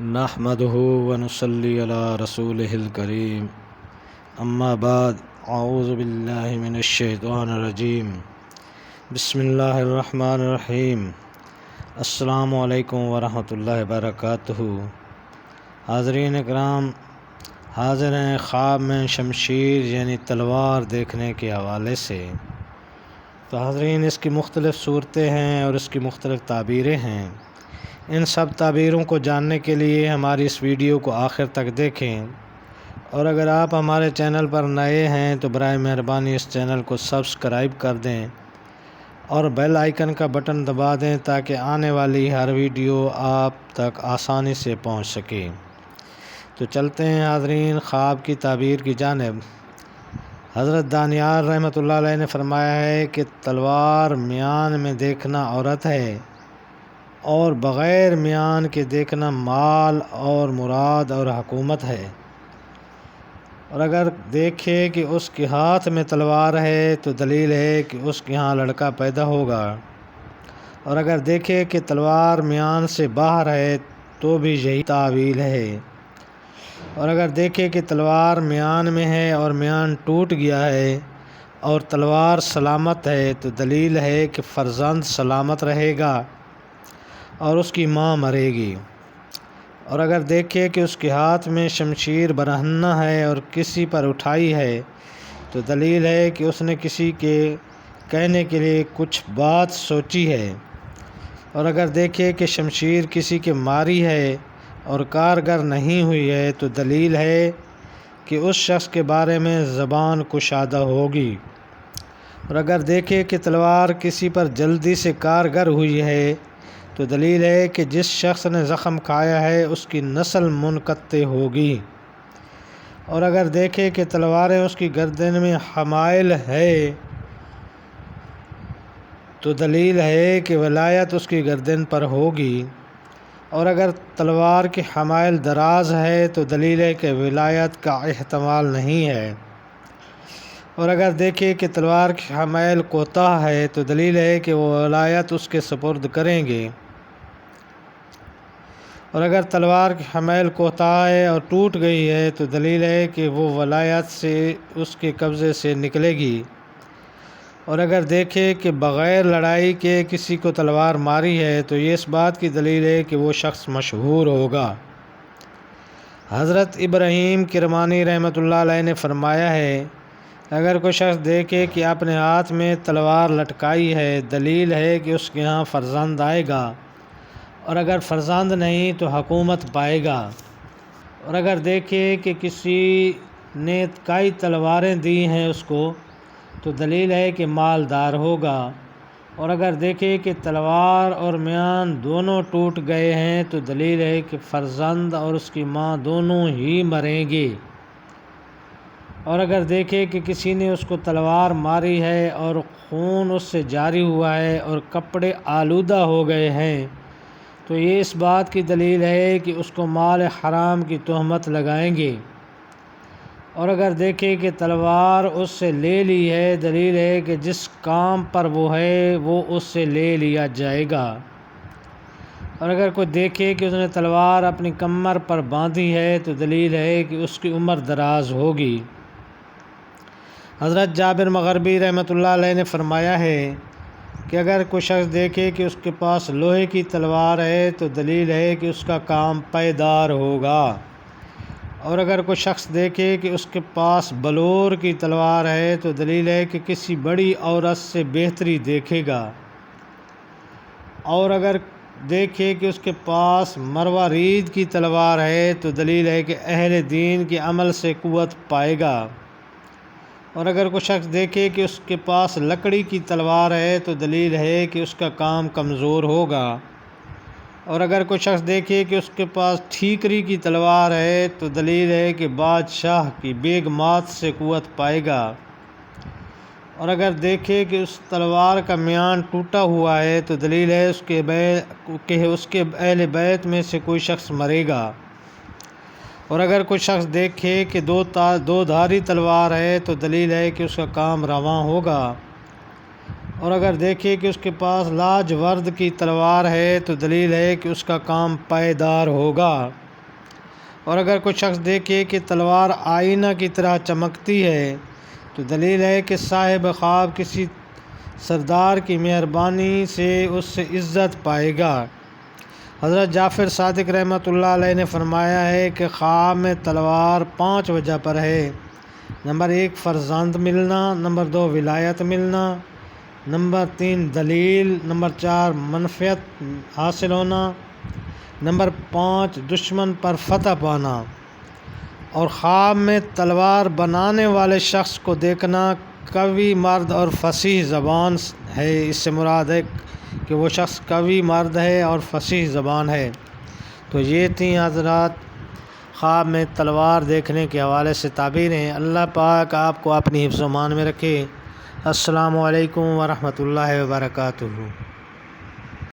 نحمده ونصلي على رسوله الكريم اما بعد اعوذ باللہ من الشیطان الرجیم بسم اللہ الرحمن الرحیم السلام علیکم ورحمۃ اللہ وبرکاتہ۔ حاضرین اکرام، حاضر ہیں خواب میں شمشیر یعنی تلوار دیکھنے کے حوالے سے۔ تو حاضرین، اس کی مختلف صورتیں ہیں اور اس کی مختلف تعبیریں ہیں۔ ان سب تعبیروں کو جاننے کے لیے ہماری اس ویڈیو کو آخر تک دیکھیں، اور اگر آپ ہمارے چینل پر نئے ہیں تو برائے مہربانی اس چینل کو سبسکرائب کر دیں اور بیل آئیکن کا بٹن دبا دیں تاکہ آنے والی ہر ویڈیو آپ تک آسانی سے پہنچ سکے۔ تو چلتے ہیں حاضرین خواب کی تعبیر کی جانب۔ حضرت دانیال رحمۃ اللہ علیہ نے فرمایا ہے کہ تلوار میان میں دیکھنا عورت ہے، اور بغیر میان کے دیکھنا مال اور مراد اور حکومت ہے۔ اور اگر دیکھے کہ اس کے ہاتھ میں تلوار ہے تو دلیل ہے کہ اس کے ہاں لڑکا پیدا ہوگا، اور اگر دیکھے کہ تلوار میان سے باہر ہے تو بھی یہی تعویل ہے۔ اور اگر دیکھے کہ تلوار میان میں ہے اور میان ٹوٹ گیا ہے اور تلوار سلامت ہے تو دلیل ہے کہ فرزند سلامت رہے گا اور اس کی ماں مرے گی۔ اور اگر دیکھے کہ اس کے ہاتھ میں شمشیر برہنہ ہے اور کسی پر اٹھائی ہے تو دلیل ہے کہ اس نے کسی کے کہنے کے لیے کچھ بات سوچی ہے۔ اور اگر دیکھے کہ شمشیر کسی کے ماری ہے اور کارگر نہیں ہوئی ہے تو دلیل ہے کہ اس شخص کے بارے میں زبان کشادہ ہوگی۔ اور اگر دیکھے کہ تلوار کسی پر جلدی سے کارگر ہوئی ہے تو دلیل ہے کہ جس شخص نے زخم کھایا ہے اس کی نسل منقطع ہوگی۔ اور اگر دیکھے کہ تلواریں اس کی گردن میں حمائل ہے تو دلیل ہے کہ ولایت اس کی گردن پر ہوگی۔ اور اگر تلوار کی حمائل دراز ہے تو دلیل ہے کہ ولایت کا احتمال نہیں ہے۔ اور اگر دیکھے کہ تلوار کی حمائل کوتاہ ہے تو دلیل ہے کہ وہ ولایت اس کے سپرد کریں گے۔ اور اگر تلوار کی حمائل کوتاہ ہے اور ٹوٹ گئی ہے تو دلیل ہے کہ وہ ولایت سے اس کے قبضے سے نکلے گی۔ اور اگر دیکھے کہ بغیر لڑائی کے کسی کو تلوار ماری ہے تو یہ اس بات کی دلیل ہے کہ وہ شخص مشہور ہوگا۔ حضرت ابراہیم کرمانی رحمۃ اللہ علیہ نے فرمایا ہے، اگر کوئی شخص دیکھے کہ اپنے ہاتھ میں تلوار لٹکائی ہے دلیل ہے کہ اس کے ہاں فرزند آئے گا، اور اگر فرزند نہیں تو حکومت پائے گا۔ اور اگر دیکھے کہ کسی نے کئی تلواریں دی ہیں اس کو تو دلیل ہے کہ مالدار ہوگا۔ اور اگر دیکھے کہ تلوار اور میان دونوں ٹوٹ گئے ہیں تو دلیل ہے کہ فرزند اور اس کی ماں دونوں ہی مریں گے۔ اور اگر دیکھے کہ کسی نے اس کو تلوار ماری ہے اور خون اس سے جاری ہوا ہے اور کپڑے آلودہ ہو گئے ہیں تو یہ اس بات کی دلیل ہے کہ اس کو مال حرام کی تہمت لگائیں گے۔ اور اگر دیکھے کہ تلوار اس سے لے لی ہے دلیل ہے کہ جس کام پر وہ ہے وہ اس سے لے لیا جائے گا۔ اور اگر کوئی دیکھے کہ اس نے تلوار اپنی کمر پر باندھی ہے تو دلیل ہے کہ اس کی عمر دراز ہوگی۔ حضرت جابر مغربی رحمۃ اللہ علیہ نے فرمایا ہے کہ اگر کوئی شخص دیکھے کہ اس کے پاس لوہے کی تلوار ہے تو دلیل ہے کہ اس کا کام پائیدار ہوگا۔ اور اگر کوئی شخص دیکھے کہ اس کے پاس بلور کی تلوار ہے تو دلیل ہے کہ کسی بڑی عورت سے بہتری دیکھے گا۔ اور اگر دیکھے کہ اس کے پاس مروارید کی تلوار ہے تو دلیل ہے کہ اہل دین کے عمل سے قوت پائے گا۔ اور اگر کوئی شخص دیکھے کہ اس کے پاس لکڑی کی تلوار ہے تو دلیل ہے کہ اس کا کام کمزور ہوگا۔ اور اگر کوئی شخص دیکھے کہ اس کے پاس ٹھیکری کی تلوار ہے تو دلیل ہے کہ بادشاہ کی بیگمات سے قوت پائے گا۔ اور اگر دیکھے کہ اس تلوار کا میان ٹوٹا ہوا ہے تو دلیل ہے کہ اس کے اہل بیت میں سے کوئی شخص مرے گا۔ اور اگر کوئی شخص دیکھے کہ دو دھاری تلوار ہے تو دلیل ہے کہ اس کا کام رواں ہوگا۔ اور اگر دیکھے کہ اس کے پاس لاجورد کی تلوار ہے تو دلیل ہے کہ اس کا کام پائیدار ہوگا۔ اور اگر کوئی شخص دیکھے کہ تلوار آئینہ کی طرح چمکتی ہے تو دلیل ہے کہ صاحب خواب کسی سردار کی مہربانی سے اس سے عزت پائے گا۔ حضرت جعفر صادق رحمۃ اللہ علیہ نے فرمایا ہے کہ خواب میں تلوار 5 وجہ پر ہے۔ نمبر 1 فرزند ملنا، نمبر 2 ولایت ملنا، نمبر 3 دلیل، نمبر 4 منفعت حاصل ہونا، نمبر 5 دشمن پر فتح پانا۔ اور خواب میں تلوار بنانے والے شخص کو دیکھنا قوی مرد اور فصیح زبان ہے۔ اس سے مراد ہے کہ وہ شخص قوی مرد ہے اور فصیح زبان ہے۔ تو یہ تھیں حضرات خواب میں تلوار دیکھنے کے حوالے سے تعبیریں۔ اللہ پاک آپ کو اپنی حفظ و امان میں رکھے۔ السلام علیکم ورحمۃ اللہ وبرکاتہ۔